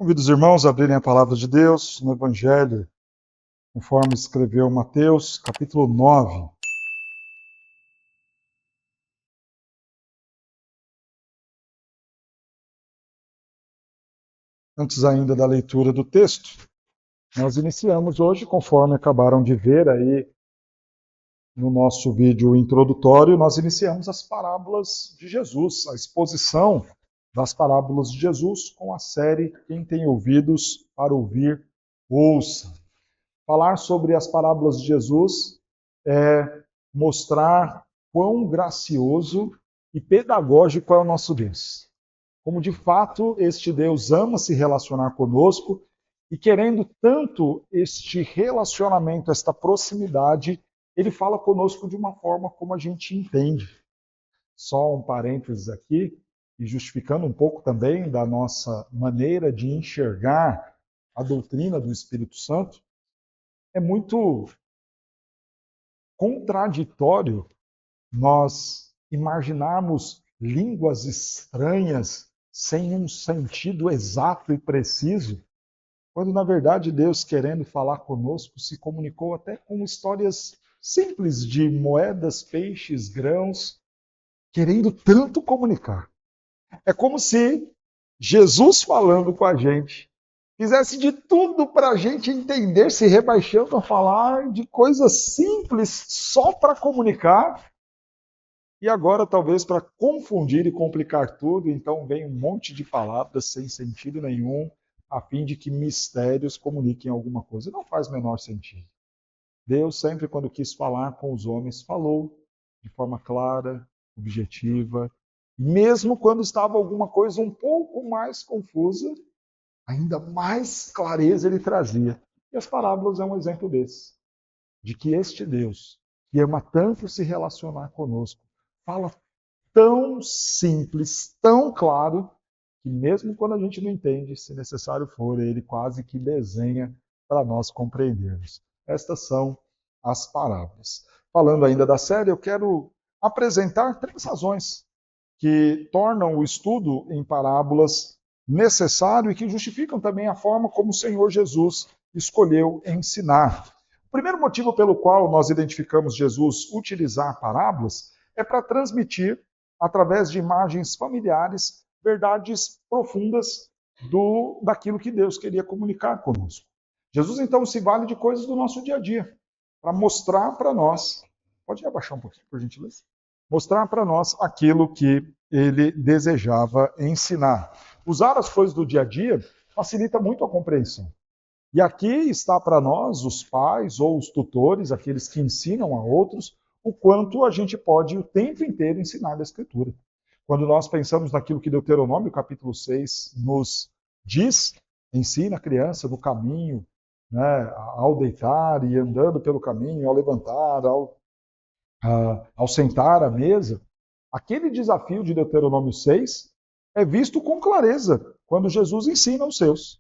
Convido os irmãos a abrirem a palavra de Deus no Evangelho, conforme escreveu Mateus, capítulo 9. Antes ainda da leitura do texto, nós iniciamos hoje, conforme acabaram de ver aí no nosso vídeo introdutório, nós iniciamos as parábolas de Jesus, a exposição das parábolas de Jesus com a série Quem tem ouvidos para ouvir, ouça. Falar sobre as parábolas de Jesus é mostrar quão gracioso e pedagógico é o nosso Deus. Como de fato este Deus ama se relacionar conosco e querendo tanto este relacionamento, esta proximidade, ele fala conosco de uma forma como a gente entende. Só um parênteses aqui, e justificando um pouco também da nossa maneira de enxergar a doutrina do Espírito Santo, é muito contraditório nós imaginarmos línguas estranhas sem um sentido exato e preciso, quando na verdade Deus, querendo falar conosco, se comunicou até com histórias simples de moedas, peixes, grãos, querendo tanto comunicar. É como se Jesus falando com a gente fizesse de tudo para a gente entender, se rebaixando a falar de coisas simples só para comunicar. E agora, talvez, para confundir e complicar tudo, então vem um monte de palavras sem sentido nenhum, a fim de que mistérios comuniquem alguma coisa. Não faz o menor sentido. Deus, sempre quando quis falar com os homens, falou de forma clara, objetiva, mesmo quando estava alguma coisa um pouco mais confusa, ainda mais clareza ele trazia. E as parábolas é um exemplo desse, de que este Deus, que ama tanto se relacionar conosco, fala tão simples, tão claro, que mesmo quando a gente não entende, se necessário for, ele quase que desenha para nós compreendermos. Estas são as parábolas. Falando ainda da série, eu quero apresentar 3 razões que tornam o estudo em parábolas necessário e que justificam também a forma como o Senhor Jesus escolheu ensinar. O primeiro motivo pelo qual nós identificamos Jesus utilizar parábolas é para transmitir, através de imagens familiares, verdades profundas daquilo que Deus queria comunicar conosco. Jesus, então, se vale de coisas do nosso dia a dia, para mostrar para nós, pode abaixar um pouquinho, por gentileza? Mostrar para nós aquilo que ele desejava ensinar. Usar as coisas do dia a dia facilita muito a compreensão. E aqui está para nós, os pais ou os tutores, aqueles que ensinam a outros, o quanto a gente pode o tempo inteiro ensinar da Escritura. Quando nós pensamos naquilo que Deuteronômio, capítulo 6, nos diz, ensina a criança do caminho, né, ao deitar e andando pelo caminho, ao levantar, ao sentar à mesa, aquele desafio de Deuteronômio 6 é visto com clareza quando Jesus ensina os seus.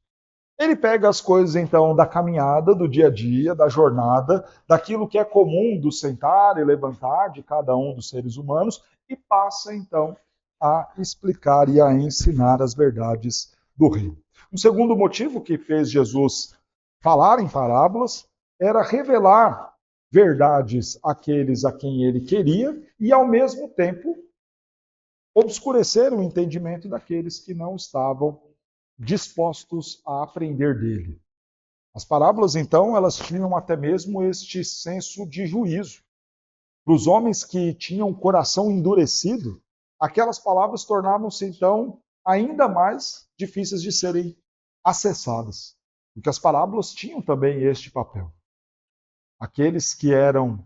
Ele pega as coisas, então, da caminhada, do dia a dia, da jornada, daquilo que é comum do sentar e levantar de cada um dos seres humanos e passa, então, a explicar e a ensinar as verdades do reino. Um segundo motivo que fez Jesus falar em parábolas era revelar verdades àqueles a quem ele queria e, ao mesmo tempo, obscurecer o entendimento daqueles que não estavam dispostos a aprender dele. As parábolas, então, elas tinham até mesmo este senso de juízo. Para os homens que tinham o coração endurecido, aquelas palavras tornavam-se, então, ainda mais difíceis de serem acessadas. Porque as parábolas tinham também este papel. Aqueles que eram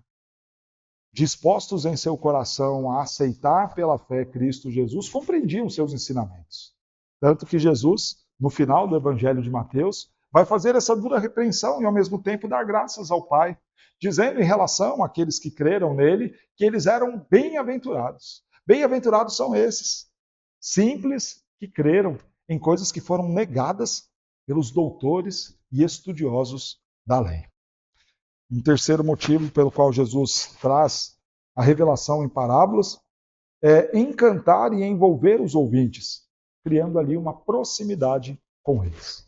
dispostos em seu coração a aceitar pela fé Cristo Jesus, compreendiam seus ensinamentos. Tanto que Jesus, no final do Evangelho de Mateus, vai fazer essa dura repreensão e, ao mesmo tempo, dar graças ao Pai, dizendo em relação àqueles que creram nele, que eles eram bem-aventurados. Bem-aventurados são esses, simples, que creram em coisas que foram negadas pelos doutores e estudiosos da lei. Um terceiro motivo pelo qual Jesus traz a revelação em parábolas é encantar e envolver os ouvintes, criando ali uma proximidade com eles.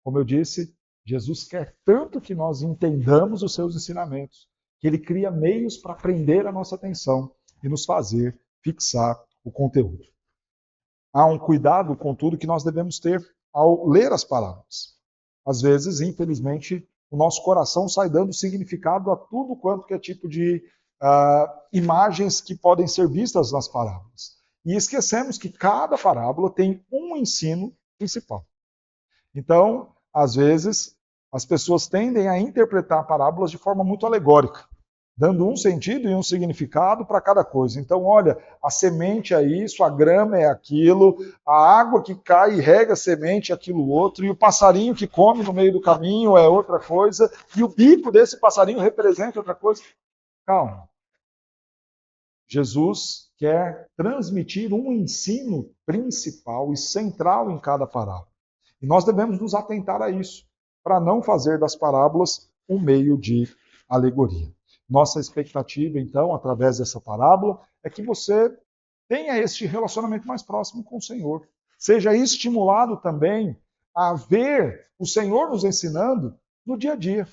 Como eu disse, Jesus quer tanto que nós entendamos os seus ensinamentos, que ele cria meios para prender a nossa atenção e nos fazer fixar o conteúdo. Há um cuidado, contudo, que nós devemos ter ao ler as parábolas. Às vezes, infelizmente, o nosso coração sai dando significado a tudo quanto que é tipo de imagens que podem ser vistas nas parábolas. E esquecemos que cada parábola tem um ensino principal. Então, às vezes, as pessoas tendem a interpretar parábolas de forma muito alegórica, dando um sentido e um significado para cada coisa. Então, olha, a semente é isso, a grama é aquilo, a água que cai e rega a semente é aquilo outro, e o passarinho que come no meio do caminho é outra coisa, e o bico desse passarinho representa outra coisa. Calma. Jesus quer transmitir um ensino principal e central em cada parábola. E nós devemos nos atentar a isso, para não fazer das parábolas um meio de alegoria. Nossa expectativa, então, através dessa parábola, é que você tenha este relacionamento mais próximo com o Senhor. Seja estimulado também a ver o Senhor nos ensinando no dia a dia.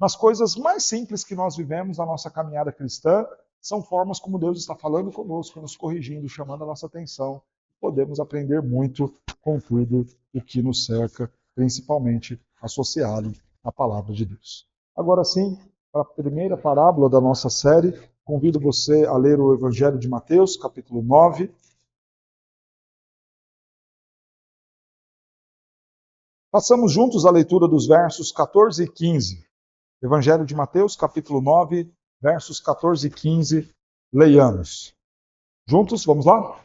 Nas coisas mais simples que nós vivemos na nossa caminhada cristã, são formas como Deus está falando conosco, nos corrigindo, chamando a nossa atenção. Podemos aprender muito com tudo o que nos cerca, principalmente associado à palavra de Deus. Agora sim, para a primeira parábola da nossa série, convido você a ler o Evangelho de Mateus, capítulo 9. Passamos juntos a leitura dos versos 14 e 15. Evangelho de Mateus, capítulo 9, versos 14 e 15. Leiamos. Juntos, vamos lá?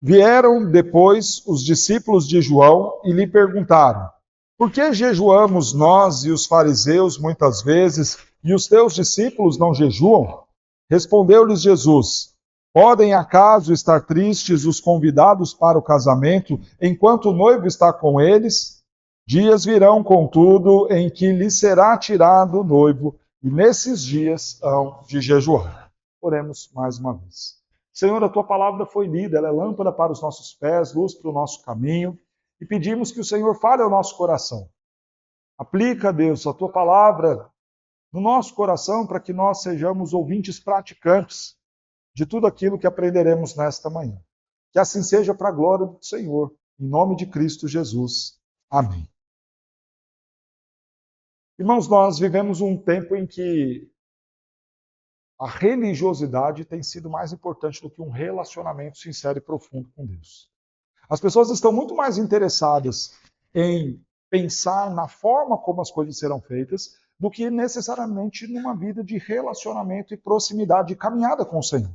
Vieram depois os discípulos de João e lhe perguntaram: por que jejuamos nós e os fariseus muitas vezes, e os teus discípulos não jejuam? Respondeu-lhes Jesus: podem acaso estar tristes os convidados para o casamento, enquanto o noivo está com eles? Dias virão, contudo, em que lhes será tirado o noivo, e nesses dias hão de jejuar. Oremos mais uma vez. Senhor, a tua palavra foi lida, ela é lâmpada para os nossos pés, luz para o nosso caminho, e pedimos que o Senhor fale ao nosso coração. Aplica, Deus, a tua palavra no nosso coração para que nós sejamos ouvintes praticantes de tudo aquilo que aprenderemos nesta manhã. Que assim seja para a glória do Senhor, em nome de Cristo Jesus. Amém. Irmãos, nós vivemos um tempo em que a religiosidade tem sido mais importante do que um relacionamento sincero e profundo com Deus. As pessoas estão muito mais interessadas em pensar na forma como as coisas serão feitas do que necessariamente numa vida de relacionamento e proximidade e caminhada com o Senhor.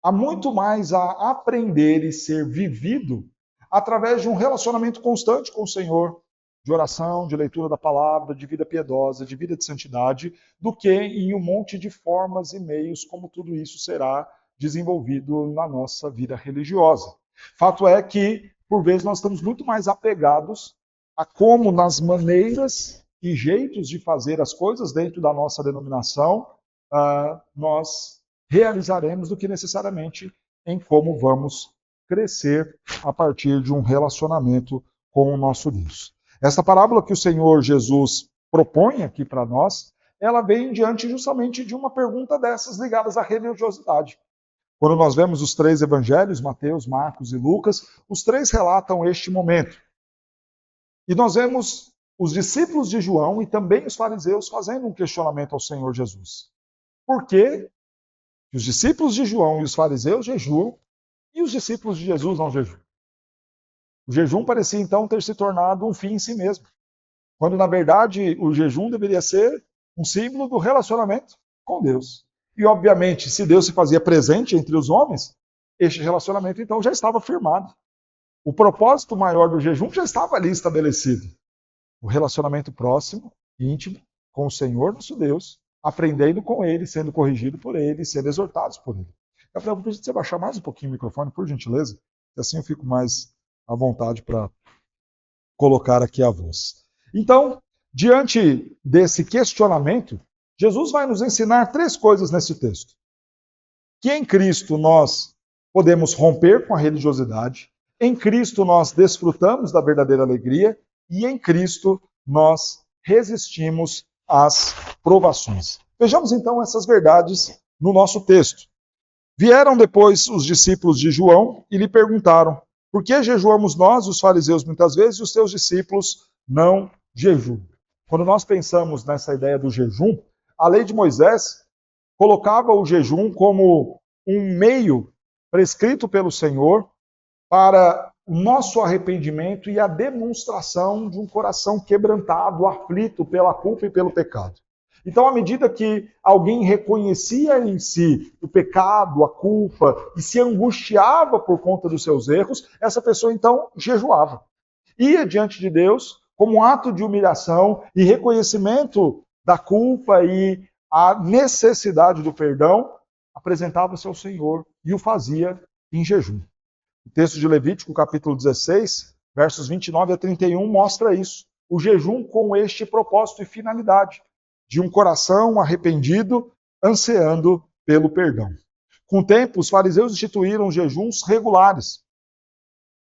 Há muito mais a aprender e ser vivido através de um relacionamento constante com o Senhor, de oração, de leitura da palavra, de vida piedosa, de vida de santidade, do que em um monte de formas e meios como tudo isso será desenvolvido na nossa vida religiosa. Fato é que, por vezes, nós estamos muito mais apegados a como nas maneiras e jeitos de fazer as coisas dentro da nossa denominação nós realizaremos do que necessariamente em como vamos crescer a partir de um relacionamento com o nosso Deus. Esta parábola que o Senhor Jesus propõe aqui para nós, ela vem diante justamente de uma pergunta dessas ligadas à religiosidade. Quando nós vemos os três evangelhos, Mateus, Marcos e Lucas, os três relatam este momento. E nós vemos os discípulos de João e também os fariseus fazendo um questionamento ao Senhor Jesus. Por que os discípulos de João e os fariseus jejuam e os discípulos de Jesus não jejuam? O jejum parecia então ter se tornado um fim em si mesmo, quando na verdade o jejum deveria ser um símbolo do relacionamento com Deus. E obviamente, se Deus se fazia presente entre os homens, este relacionamento então já estava firmado. O propósito maior do jejum já estava ali estabelecido. O relacionamento próximo, íntimo, com o Senhor nosso Deus, aprendendo com Ele, sendo corrigido por Ele, sendo exortados por Ele. Gabriel, vou pedir para você baixar mais um pouquinho o microfone, por gentileza, que assim eu fico mais à vontade para colocar aqui a voz. Então, diante desse questionamento, Jesus vai nos ensinar três coisas nesse texto. Que em Cristo nós podemos romper com a religiosidade, em Cristo nós desfrutamos da verdadeira alegria, e em Cristo nós resistimos às provações. Vejamos então essas verdades no nosso texto. Vieram depois os discípulos de João e lhe perguntaram: por que jejuamos nós, os fariseus, muitas vezes, e os teus discípulos não jejuam? Quando nós pensamos nessa ideia do jejum, a lei de Moisés colocava o jejum como um meio prescrito pelo Senhor para o nosso arrependimento e a demonstração de um coração quebrantado, aflito pela culpa e pelo pecado. Então, à medida que alguém reconhecia em si o pecado, a culpa, e se angustiava por conta dos seus erros, essa pessoa então jejuava. Ia diante de Deus como um ato de humilhação e reconhecimento da culpa e a necessidade do perdão, apresentava-se ao Senhor e o fazia em jejum. O texto de Levítico, capítulo 16, versos 29 a 31, mostra isso. O jejum com este propósito e finalidade, de um coração arrependido, ansiando pelo perdão. Com o tempo, os fariseus instituíram jejuns regulares.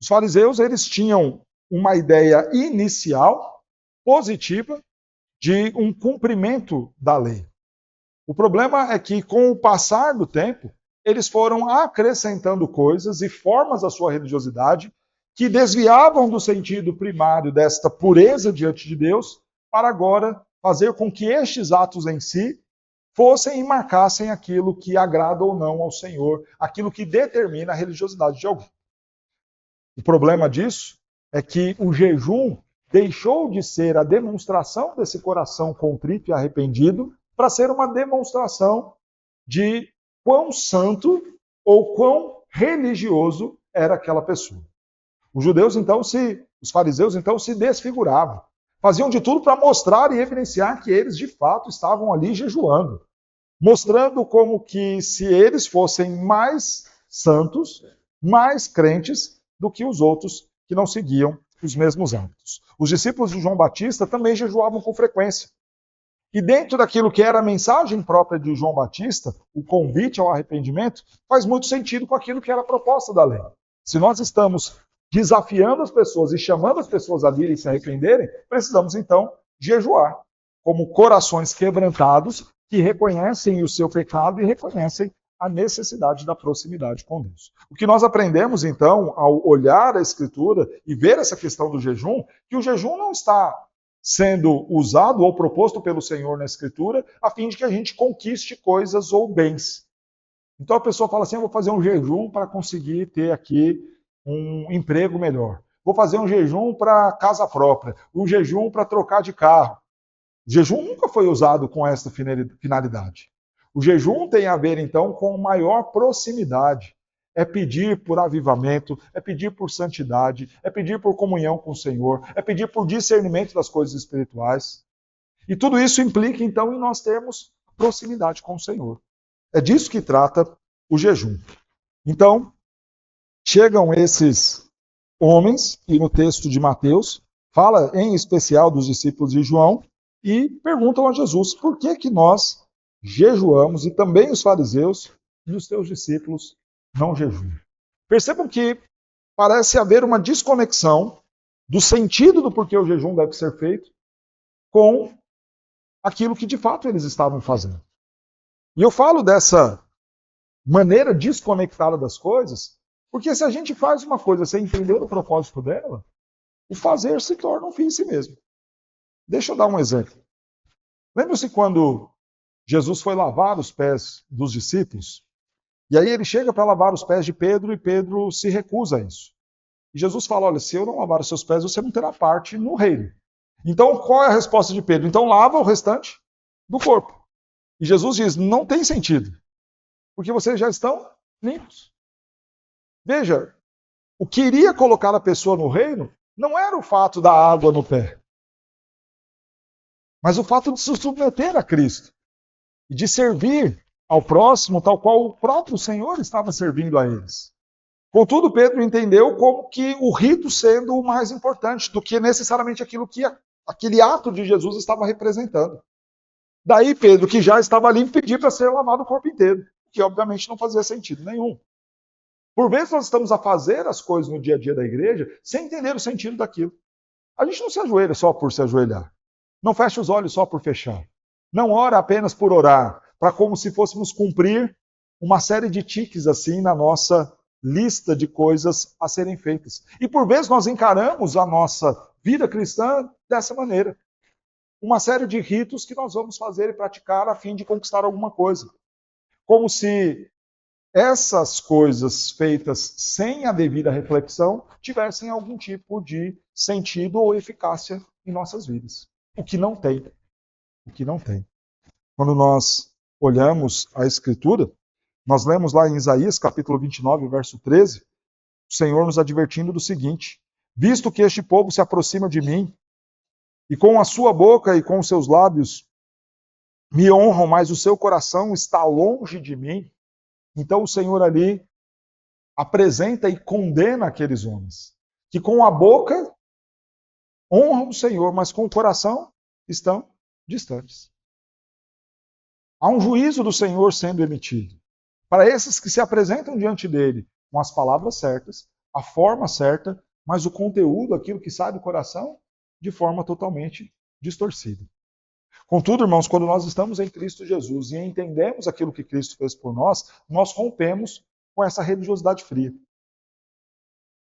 Os fariseus, eles tinham uma ideia inicial, positiva, de um cumprimento da lei. O problema é que, com o passar do tempo, eles foram acrescentando coisas e formas à sua religiosidade que desviavam do sentido primário desta pureza diante de Deus, para agora fazer com que estes atos em si fossem e marcassem aquilo que agrada ou não ao Senhor, aquilo que determina a religiosidade de alguém. O problema disso é que o jejum deixou de ser a demonstração desse coração contrito e arrependido para ser uma demonstração de quão santo ou quão religioso era aquela pessoa. Os fariseus então se desfiguravam, faziam de tudo para mostrar e evidenciar que eles de fato estavam ali jejuando, mostrando como que se eles fossem mais santos, mais crentes do que os outros que não seguiam os mesmos hábitos. Os discípulos de João Batista também jejuavam com frequência. E dentro daquilo que era a mensagem própria de João Batista, o convite ao arrependimento, faz muito sentido com aquilo que era a proposta da lei. Se nós estamos desafiando as pessoas e chamando as pessoas a virem se arrependerem, precisamos então jejuar, como corações quebrantados que reconhecem o seu pecado e reconhecem a necessidade da proximidade com Deus. O que nós aprendemos então ao olhar a Escritura e ver essa questão do jejum, que o jejum não está sendo usado ou proposto pelo Senhor na Escritura a fim de que a gente conquiste coisas ou bens. Então a pessoa fala assim, eu vou fazer um jejum para conseguir ter aqui um emprego melhor. Vou fazer um jejum para casa própria, um jejum para trocar de carro. O jejum nunca foi usado com essa finalidade. O jejum tem a ver, então, com maior proximidade. É pedir por avivamento, é pedir por santidade, é pedir por comunhão com o Senhor, é pedir por discernimento das coisas espirituais. E tudo isso implica, então, em nós termos proximidade com o Senhor. É disso que trata o jejum. Então, chegam esses homens, e no texto de Mateus, fala em especial dos discípulos de João, e perguntam a Jesus por que nós jejuamos, e também os fariseus e os teus discípulos não jejuam. Percebam que parece haver uma desconexão do sentido do porquê o jejum deve ser feito com aquilo que de fato eles estavam fazendo. E eu falo dessa maneira desconectada das coisas, porque se a gente faz uma coisa sem entender o propósito dela, o fazer se torna um fim em si mesmo. Deixa eu dar um exemplo. Lembra-se quando Jesus foi lavar os pés dos discípulos? E aí ele chega para lavar os pés de Pedro e Pedro se recusa a isso. E Jesus fala, olha, se eu não lavar os seus pés, você não terá parte no reino. Então qual é a resposta de Pedro? Então lava o restante do corpo. E Jesus diz, não tem sentido, porque vocês já estão limpos. Veja, o que iria colocar a pessoa no reino não era o fato da água no pé, mas o fato de se submeter a Cristo e de servir ao próximo tal qual o próprio Senhor estava servindo a eles. Contudo, Pedro entendeu como que o rito sendo o mais importante do que necessariamente aquilo que aquele ato de Jesus estava representando. Daí Pedro, que já estava limpo, pediu para ser lavado o corpo inteiro, que obviamente não fazia sentido nenhum. Por vezes nós estamos a fazer as coisas no dia a dia da igreja sem entender o sentido daquilo. A gente não se ajoelha só por se ajoelhar. Não fecha os olhos só por fechar. Não ora apenas por orar, para como se fôssemos cumprir uma série de tiques assim na nossa lista de coisas a serem feitas. E por vezes nós encaramos a nossa vida cristã dessa maneira. Uma série de ritos que nós vamos fazer e praticar a fim de conquistar alguma coisa. Como se essas coisas feitas sem a devida reflexão tivessem algum tipo de sentido ou eficácia em nossas vidas. O que não tem. O que não tem. Quando nós olhamos a Escritura, nós lemos lá em Isaías, capítulo 29, verso 13, o Senhor nos advertindo do seguinte: visto que este povo se aproxima de mim, e com a sua boca e com os seus lábios me honram, mas o seu coração está longe de mim. Então o Senhor ali apresenta e condena aqueles homens, que com a boca honram o Senhor, mas com o coração estão distantes. Há um juízo do Senhor sendo emitido para esses que se apresentam diante dele com as palavras certas, a forma certa, mas o conteúdo, aquilo que sai do coração, de forma totalmente distorcida. Contudo, irmãos, quando nós estamos em Cristo Jesus e entendemos aquilo que Cristo fez por nós, nós rompemos com essa religiosidade fria.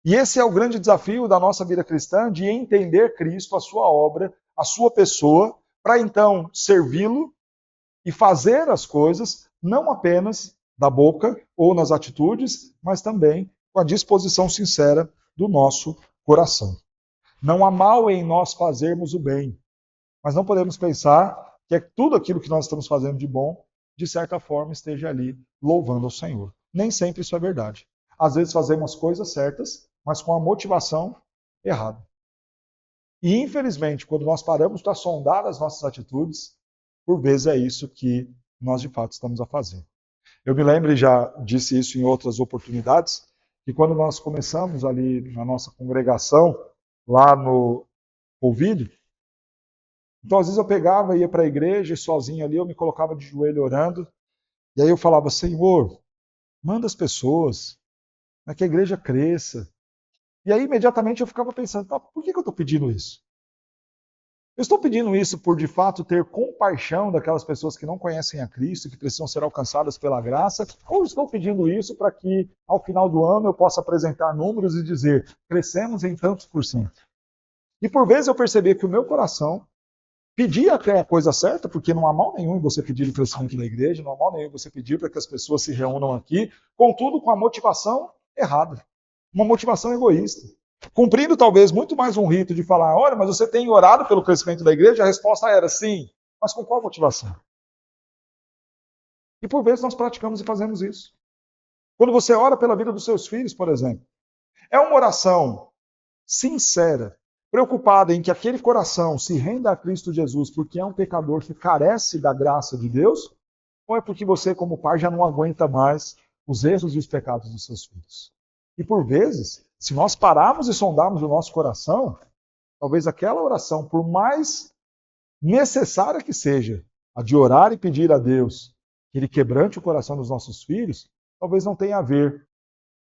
E esse é o grande desafio da nossa vida cristã, de entender Cristo, a sua obra, a sua pessoa, para então servi-lo e fazer as coisas, não apenas da boca ou nas atitudes, mas também com a disposição sincera do nosso coração. Não há mal em nós fazermos o bem, mas não podemos pensar que tudo aquilo que nós estamos fazendo de bom, de certa forma, esteja ali louvando ao Senhor. Nem sempre isso é verdade. Às vezes fazemos as coisas certas, mas com a motivação errada. E, infelizmente, quando nós paramos para sondar as nossas atitudes, por vezes é isso que nós, de fato, estamos a fazer. Eu me lembro, e já disse isso em outras oportunidades, que quando nós começamos ali na nossa congregação, lá no Polvilho, então às vezes eu pegava, ia para a igreja e sozinho ali eu me colocava de joelho orando, e aí eu falava: Senhor, manda as pessoas, para que a igreja cresça. E aí imediatamente eu ficava pensando: por que eu estou pedindo isso? Eu estou pedindo isso por, de fato, ter compaixão daquelas pessoas que não conhecem a Cristo, que precisam ser alcançadas pela graça, ou estou pedindo isso para que, ao final do ano, eu possa apresentar números e dizer: crescemos em tantos por cento? E por vezes eu percebi que o meu coração pedia até a coisa certa, porque não há mal nenhum em você pedir o crescimento da igreja, não há mal nenhum em você pedir para que as pessoas se reúnam aqui, contudo com a motivação errada, uma motivação egoísta. Cumprindo talvez muito mais um rito de falar: olha, mas você tem orado pelo crescimento da igreja? A resposta era sim, mas com qual motivação? E por vezes nós praticamos e fazemos isso. Quando você ora pela vida dos seus filhos, por exemplo, é uma oração sincera, preocupada em que aquele coração se renda a Cristo Jesus porque é um pecador que carece da graça de Deus? Ou é porque você, como pai, já não aguenta mais os erros e os pecados dos seus filhos? E por vezes, se nós pararmos e sondarmos o nosso coração, talvez aquela oração, por mais necessária que seja, a de orar e pedir a Deus que Ele quebrante o coração dos nossos filhos, talvez não tenha a ver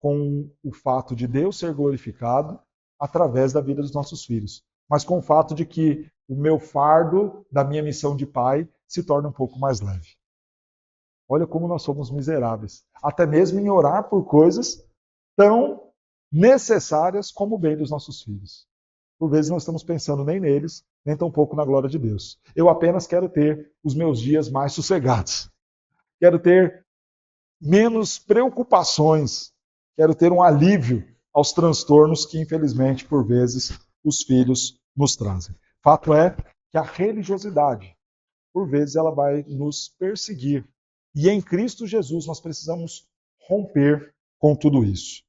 com o fato de Deus ser glorificado através da vida dos nossos filhos, mas com o fato de que o meu fardo da minha missão de pai se torna um pouco mais leve. Olha como nós somos miseráveis, até mesmo em orar por coisas tão necessárias como o bem dos nossos filhos. Por vezes não estamos pensando nem neles, nem tampouco na glória de Deus. Eu apenas quero ter os meus dias mais sossegados. Quero ter menos preocupações. Quero ter um alívio aos transtornos que, infelizmente, por vezes, os filhos nos trazem. Fato é que a religiosidade, por vezes, ela vai nos perseguir. E em Cristo Jesus nós precisamos romper com tudo isso.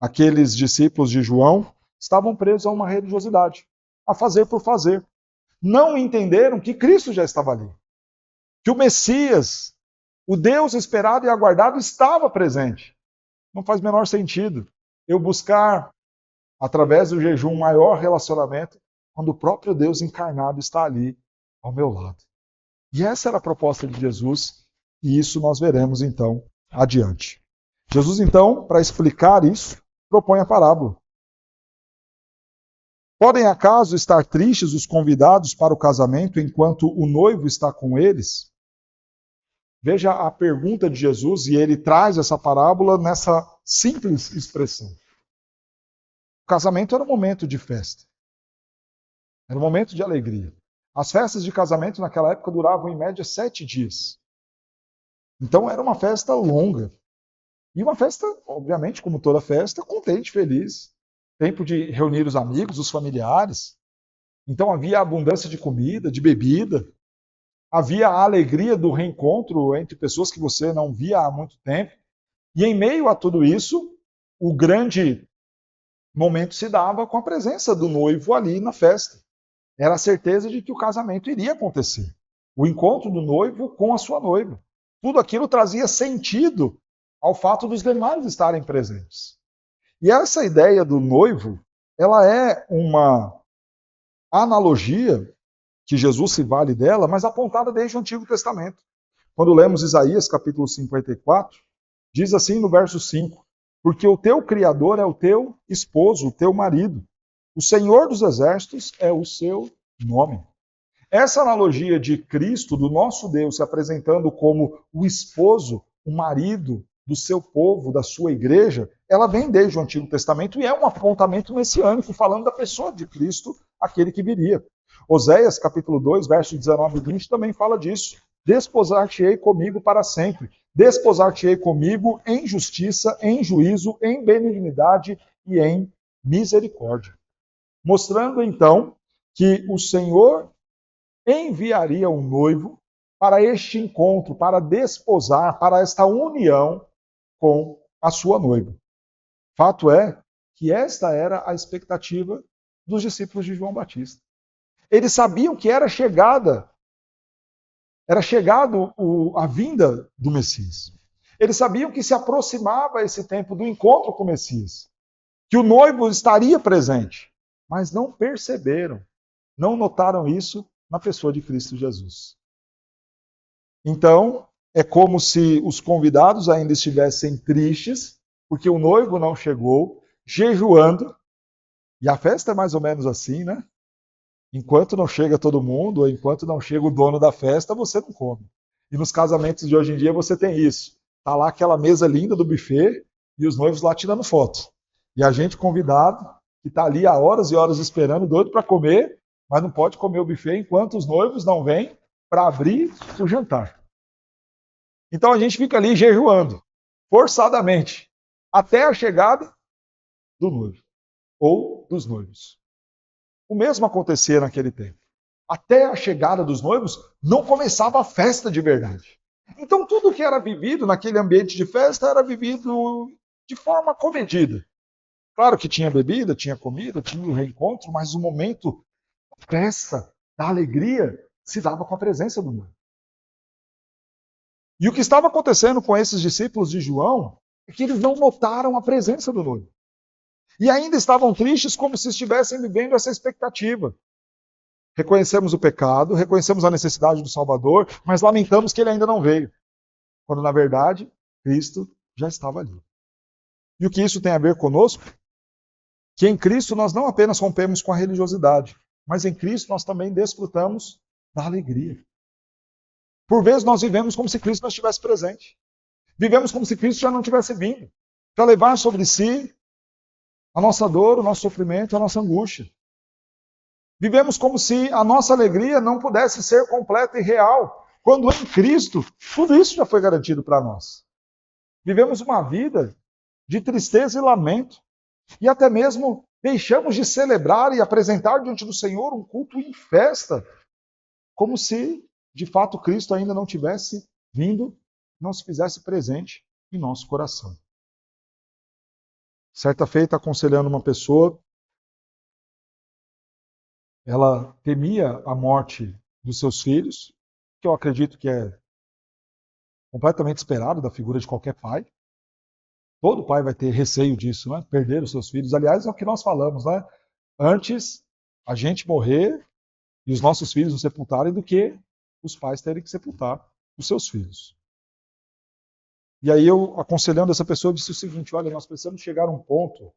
Aqueles discípulos de João estavam presos a uma religiosidade, a fazer por fazer. Não entenderam que Cristo já estava ali, que o Messias, o Deus esperado e aguardado, estava presente. Não faz o menor sentido eu buscar, através do jejum, um maior relacionamento, quando o próprio Deus encarnado está ali ao meu lado. E essa era a proposta de Jesus, e isso nós veremos então adiante. Jesus, então, para explicar isso, propõe a parábola. Podem acaso estar tristes os convidados para o casamento enquanto o noivo está com eles? Veja a pergunta de Jesus, e ele traz essa parábola nessa simples expressão. O casamento era um momento de festa. Era um momento de alegria. As festas de casamento naquela época duravam em média 7 dias. Então era uma festa longa. E uma festa, obviamente, como toda festa, contente, feliz. Tempo de reunir os amigos, os familiares. Então havia abundância de comida, de bebida. Havia a alegria do reencontro entre pessoas que você não via há muito tempo. E em meio a tudo isso, o grande momento se dava com a presença do noivo ali na festa. Era a certeza de que o casamento iria acontecer. O encontro do noivo com a sua noiva. Tudo aquilo trazia sentido ao fato dos demais estarem presentes. E essa ideia do noivo, ela é uma analogia que Jesus se vale dela, mas apontada desde o Antigo Testamento. Quando lemos Isaías, capítulo 54, diz assim no verso 5: porque o teu Criador é o teu esposo, o teu marido. O Senhor dos Exércitos é o seu nome. Essa analogia de Cristo, do nosso Deus, se apresentando como o esposo, o marido do seu povo, da sua igreja, ela vem desde o Antigo Testamento e é um apontamento messiânico, falando da pessoa de Cristo, aquele que viria. Oséias, capítulo 2, versos 19 e 20, também fala disso. Desposar-te-ei comigo para sempre. Desposar-te-ei comigo em justiça, em juízo, em benignidade e em misericórdia. Mostrando, então, que o Senhor enviaria um noivo para este encontro, para desposar, para esta união com a sua noiva. Fato é que esta era a expectativa dos discípulos de João Batista. Eles sabiam que era chegado a vinda do Messias. Eles sabiam que se aproximava esse tempo do encontro com o Messias, que o noivo estaria presente, mas não perceberam, não notaram isso na pessoa de Cristo Jesus. Então, é como se os convidados ainda estivessem tristes, porque o noivo não chegou, jejuando, e a festa é mais ou menos assim, né? Enquanto não chega todo mundo, ou enquanto não chega o dono da festa, você não come. E nos casamentos de hoje em dia você tem isso. Tá lá aquela mesa linda do buffet e os noivos lá tirando foto. E a gente convidado, que está ali há horas e horas esperando, doido para comer, mas não pode comer o buffet enquanto os noivos não vêm para abrir o jantar. Então a gente fica ali jejuando, forçadamente, até a chegada do noivo, ou dos noivos. O mesmo acontecia naquele tempo. Até a chegada dos noivos, não começava a festa de verdade. Então tudo que era vivido naquele ambiente de festa era vivido de forma comedida. Claro que tinha bebida, tinha comida, tinha o reencontro, mas o momento da festa, da alegria, se dava com a presença do noivo. E o que estava acontecendo com esses discípulos de João é que eles não notaram a presença do noivo. E ainda estavam tristes como se estivessem vivendo essa expectativa. Reconhecemos o pecado, reconhecemos a necessidade do Salvador, mas lamentamos que ele ainda não veio. Quando, na verdade, Cristo já estava ali. E o que isso tem a ver conosco? Que em Cristo nós não apenas rompemos com a religiosidade, mas em Cristo nós também desfrutamos da alegria. Por vezes nós vivemos como se Cristo não estivesse presente. Vivemos como se Cristo já não tivesse vindo para levar sobre si a nossa dor, o nosso sofrimento, a nossa angústia. Vivemos como se a nossa alegria não pudesse ser completa e real, quando em Cristo tudo isso já foi garantido para nós. Vivemos uma vida de tristeza e lamento, e até mesmo deixamos de celebrar e apresentar diante do Senhor um culto em festa, como se de fato Cristo ainda não tivesse vindo, não se fizesse presente em nosso coração. Certa feita, aconselhando uma pessoa, ela temia a morte dos seus filhos, que eu acredito que é completamente esperado da figura de qualquer pai. Todo pai vai ter receio disso, né? Perder os seus filhos. Aliás, é o que nós falamos, né? Antes a gente morrer e os nossos filhos nos sepultarem do que os pais terem que sepultar os seus filhos. E aí eu, aconselhando essa pessoa, disse o seguinte: olha, nós precisamos chegar a um ponto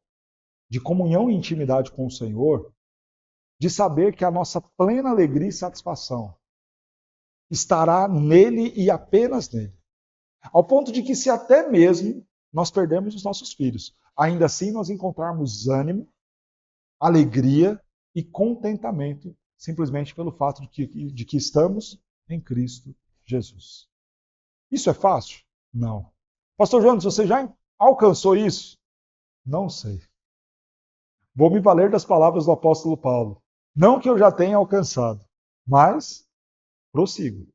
de comunhão e intimidade com o Senhor, de saber que a nossa plena alegria e satisfação estará nele e apenas nele. Ao ponto de que se até mesmo nós perdemos os nossos filhos, ainda assim nós encontrarmos ânimo, alegria e contentamento simplesmente pelo fato de que estamos em Cristo Jesus. Isso é fácil? Não. Pastor Jonas, você já alcançou isso? Não sei. Vou me valer das palavras do apóstolo Paulo. Não que eu já tenha alcançado, mas prossigo.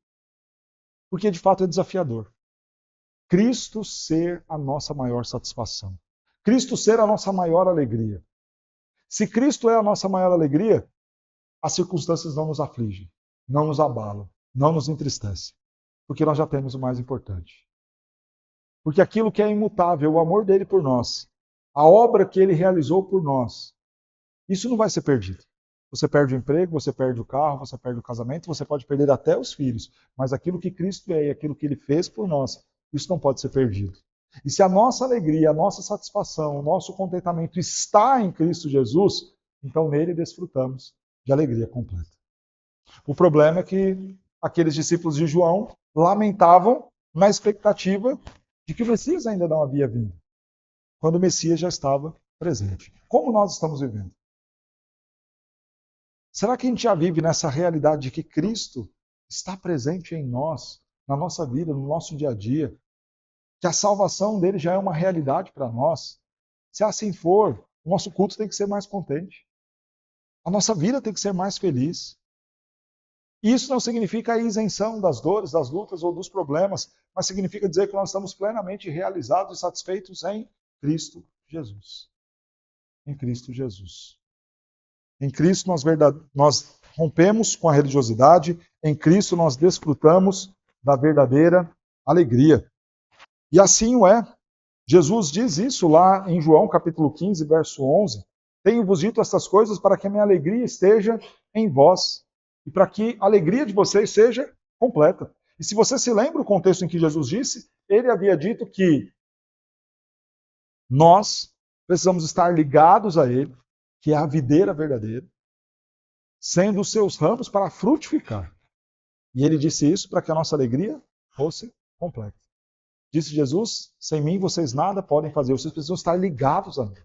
Porque de fato é desafiador. Cristo ser a nossa maior satisfação. Cristo ser a nossa maior alegria. Se Cristo é a nossa maior alegria, as circunstâncias não nos afligem, não nos abalam, não nos entristecem. Porque nós já temos o mais importante. Porque aquilo que é imutável, o amor dele por nós, a obra que ele realizou por nós, isso não vai ser perdido. Você perde o emprego, você perde o carro, você perde o casamento, você pode perder até os filhos. Mas aquilo que Cristo é e aquilo que ele fez por nós, isso não pode ser perdido. E se a nossa alegria, a nossa satisfação, o nosso contentamento está em Cristo Jesus, então nele desfrutamos de alegria completa. O problema é que aqueles discípulos de João lamentavam na expectativa de que o Messias ainda não havia vindo, quando o Messias já estava presente. Como nós estamos vivendo? Será que a gente já vive nessa realidade de que Cristo está presente em nós, na nossa vida, no nosso dia a dia? Que a salvação dele já é uma realidade para nós? Se assim for, o nosso culto tem que ser mais contente. A nossa vida tem que ser mais feliz. Isso não significa a isenção das dores, das lutas ou dos problemas, mas significa dizer que nós estamos plenamente realizados e satisfeitos em Cristo Jesus. Em Cristo Jesus. Em Cristo nós rompemos com a religiosidade, em Cristo nós desfrutamos da verdadeira alegria. E assim o é. Jesus diz isso lá em João capítulo 15, verso 11. Tenho-vos dito estas coisas para que a minha alegria esteja em vós e para que a alegria de vocês seja completa. E se você se lembra o contexto em que Jesus disse, ele havia dito que nós precisamos estar ligados a ele, que é a videira verdadeira, sendo os seus ramos para frutificar. E ele disse isso para que a nossa alegria fosse completa. Disse Jesus, sem mim vocês nada podem fazer, vocês precisam estar ligados a mim.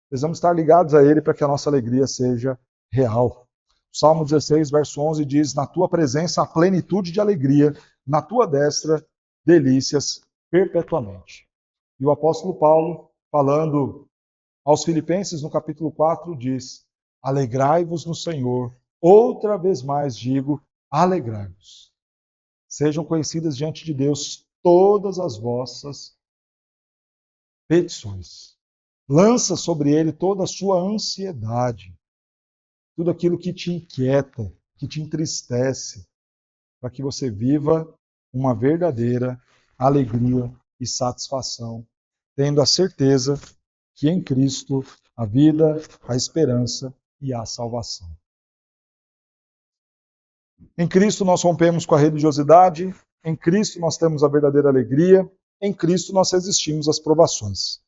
Precisamos estar ligados a ele para que a nossa alegria seja real. O Salmo 16, verso 11 diz, na tua presença há plenitude de alegria, na tua destra delícias perpetuamente. E o apóstolo Paulo, falando aos Filipenses, no capítulo 4, diz, alegrai-vos no Senhor, outra vez mais digo, alegrai-vos. Sejam conhecidas diante de Deus todas as vossas petições. Lança sobre ele toda a sua ansiedade, tudo aquilo que te inquieta, que te entristece, para que você viva uma verdadeira alegria e satisfação, tendo a certeza que em Cristo a vida, a esperança e a salvação. Em Cristo nós rompemos com a religiosidade, em Cristo nós temos a verdadeira alegria, em Cristo nós resistimos às provações.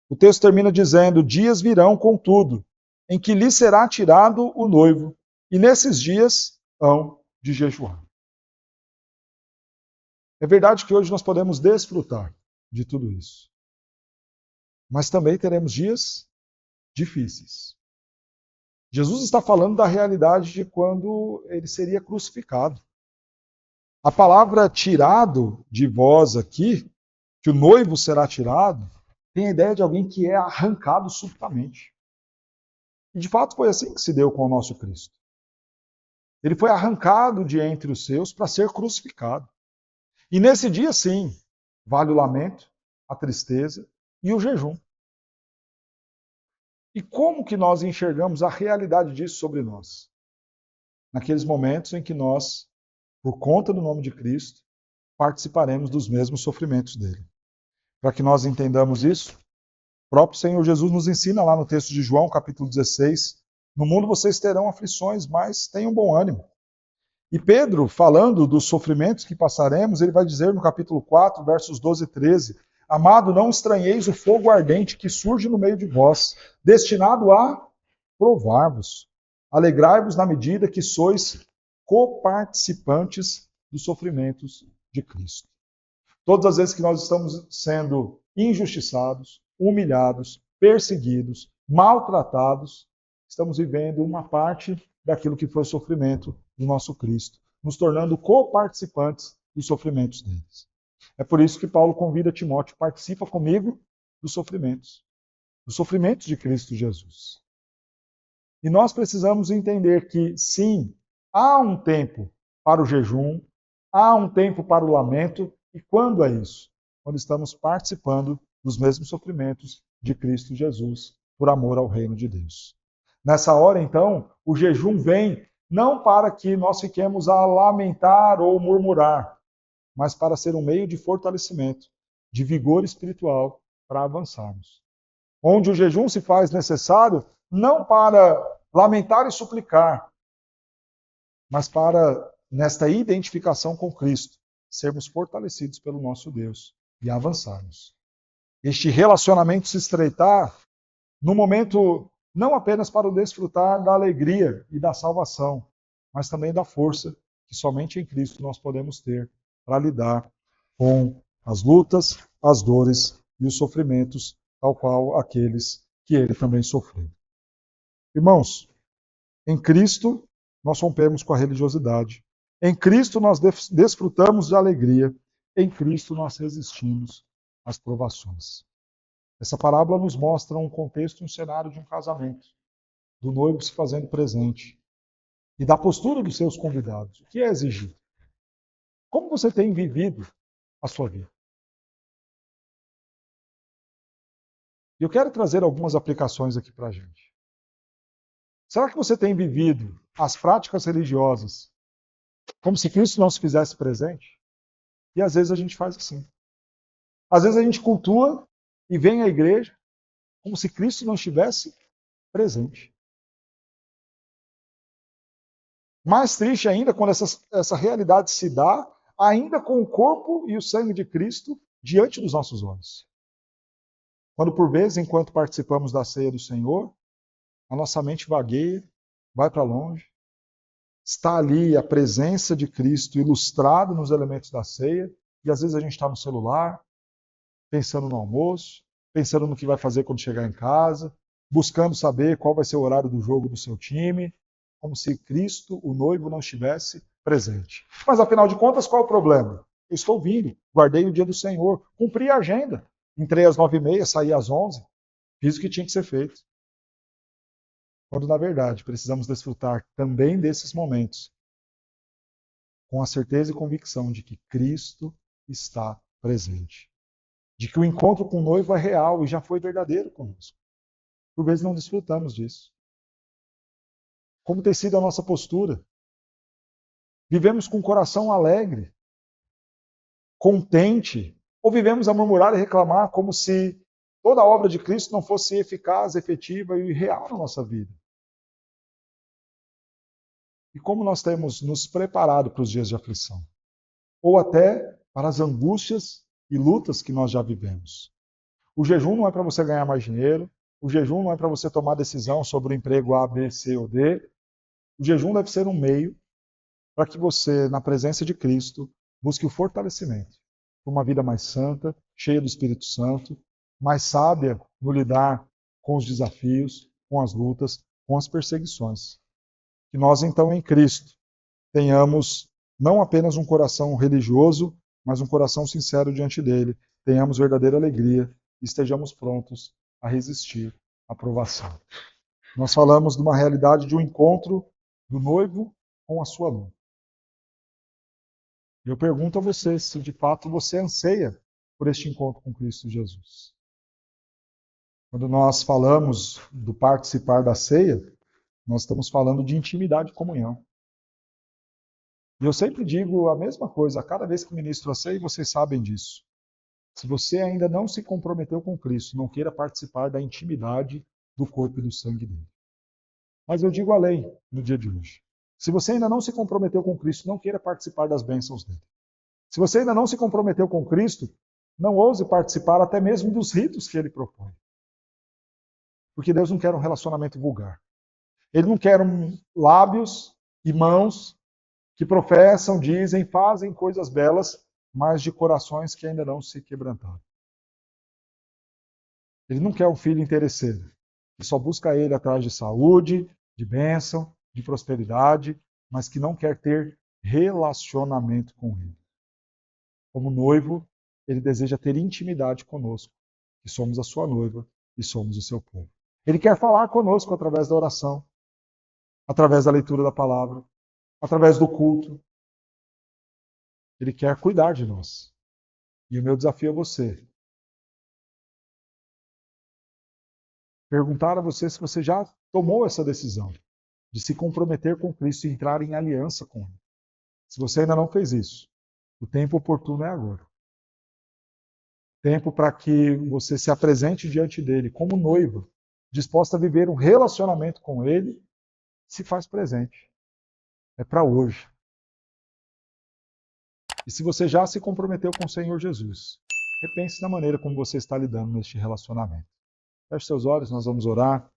O texto termina dizendo, dias virão, contudo, em que lhe será tirado o noivo, e nesses dias hão de jejuar. É verdade que hoje nós podemos desfrutar de tudo isso. Mas também teremos dias difíceis. Jesus está falando da realidade de quando ele seria crucificado. A palavra tirado de vós aqui, que o noivo será tirado, tem a ideia de alguém que é arrancado subitamente. E de fato foi assim que se deu com o nosso Cristo. Ele foi arrancado de entre os seus para ser crucificado. E nesse dia, sim, vale o lamento, a tristeza e o jejum. E como que nós enxergamos a realidade disso sobre nós? Naqueles momentos em que nós, por conta do nome de Cristo, participaremos dos mesmos sofrimentos dele. Para que nós entendamos isso, o próprio Senhor Jesus nos ensina lá no texto de João, capítulo 16, no mundo vocês terão aflições, mas tenham bom ânimo. E Pedro, falando dos sofrimentos que passaremos, ele vai dizer no capítulo 4, versos 12 e 13, amado, não estranheis o fogo ardente que surge no meio de vós, destinado a provar-vos, Alegrai-vos na medida que sois coparticipantes dos sofrimentos de Cristo. Todas as vezes que nós estamos sendo injustiçados, humilhados, perseguidos, maltratados, estamos vivendo uma parte daquilo que foi o sofrimento do nosso Cristo, nos tornando coparticipantes dos sofrimentos deles. É por isso que Paulo convida Timóteo, participa comigo dos sofrimentos de Cristo Jesus. E nós precisamos entender que, sim, há um tempo para o jejum, há um tempo para o lamento, e quando é isso? Quando estamos participando dos mesmos sofrimentos de Cristo Jesus, por amor ao reino de Deus. Nessa hora, então, o jejum vem não para que nós fiquemos a lamentar ou murmurar, mas para ser um meio de fortalecimento, de vigor espiritual para avançarmos. Onde o jejum se faz necessário não para lamentar e suplicar, mas para, nesta identificação com Cristo, sermos fortalecidos pelo nosso Deus e avançarmos. Este relacionamento se estreitar no momento não apenas para o desfrutar da alegria e da salvação, mas também da força que somente em Cristo nós podemos ter para lidar com as lutas, as dores e os sofrimentos, tal qual aqueles que ele também sofreu. Irmãos, em Cristo nós rompemos com a religiosidade. Em Cristo nós desfrutamos de alegria. Em Cristo nós resistimos às provações. Essa parábola nos mostra um contexto e um cenário de um casamento, do noivo se fazendo presente e da postura dos seus convidados. O que é exigido? Como você tem vivido a sua vida? E eu quero trazer algumas aplicações aqui para a gente. Será que você tem vivido as práticas religiosas como se Cristo não se fizesse presente? E às vezes a gente faz assim. Às vezes a gente cultua e vem à igreja como se Cristo não estivesse presente. Mais triste ainda quando essa realidade se dá ainda com o corpo e o sangue de Cristo diante dos nossos olhos. Quando por vezes, enquanto participamos da ceia do Senhor, a nossa mente vagueia, vai para longe, está ali a presença de Cristo ilustrado nos elementos da ceia, e às vezes a gente está no celular, pensando no almoço, pensando no que vai fazer quando chegar em casa, buscando saber qual vai ser o horário do jogo do seu time, como se Cristo, o noivo, não estivesse presente. Mas afinal de contas, qual é o problema? Eu estou vindo, guardei o dia do Senhor, cumpri a agenda, entrei às 9h30, saí às 11h, fiz o que tinha que ser feito. Quando, na verdade, precisamos desfrutar também desses momentos, com a certeza e convicção de que Cristo está presente. De que o encontro com o noivo é real e já foi verdadeiro conosco. Por vezes não desfrutamos disso. Como tem sido a nossa postura? Vivemos com o coração alegre, contente, ou vivemos a murmurar e reclamar como se toda a obra de Cristo não fosse eficaz, efetiva e real na nossa vida? E como nós temos nos preparado para os dias de aflição? Ou até para as angústias e lutas que nós já vivemos? O jejum não é para você ganhar mais dinheiro, o jejum não é para você tomar decisão sobre o emprego A, B, C ou D. O jejum deve ser um meio para que você, na presença de Cristo, busque o fortalecimento para uma vida mais santa, cheia do Espírito Santo, mais sábia no lidar com os desafios, com as lutas, com as perseguições. Que nós, então, em Cristo, tenhamos não apenas um coração religioso, mas um coração sincero diante dele, tenhamos verdadeira alegria e estejamos prontos a resistir à provação. Nós falamos de uma realidade de um encontro do noivo com a sua noiva. Eu pergunto a você se de fato você anseia por este encontro com Cristo Jesus. Quando nós falamos do participar da ceia, nós estamos falando de intimidade e comunhão. E eu sempre digo a mesma coisa, a cada vez que ministro a ceia, e vocês sabem disso. Se você ainda não se comprometeu com Cristo, não queira participar da intimidade do corpo e do sangue dele. Mas eu digo além no dia de hoje. Se você ainda não se comprometeu com Cristo, não queira participar das bênçãos dele. Se você ainda não se comprometeu com Cristo, não ouse participar até mesmo dos ritos que ele propõe. Porque Deus não quer um relacionamento vulgar. Ele não quer lábios e mãos que professam, dizem, fazem coisas belas, mas de corações que ainda não se quebrantaram. Ele não quer um filho interesseiro, que só busca ele atrás de saúde, de bênção, de prosperidade, mas que não quer ter relacionamento com ele. Como noivo, ele deseja ter intimidade conosco, que somos a sua noiva e somos o seu povo. Ele quer falar conosco através da oração, através da leitura da palavra, através do culto. Ele quer cuidar de nós. E o meu desafio a você, perguntar a você se você já tomou essa decisão de se comprometer com Cristo e entrar em aliança com Ele. Se você ainda não fez isso, o tempo oportuno é agora. Tempo para que você se apresente diante dele como noiva, disposta a viver um relacionamento com ele, se faz presente. É para hoje. E se você já se comprometeu com o Senhor Jesus, repense na maneira como você está lidando neste relacionamento. Feche seus olhos, nós vamos orar.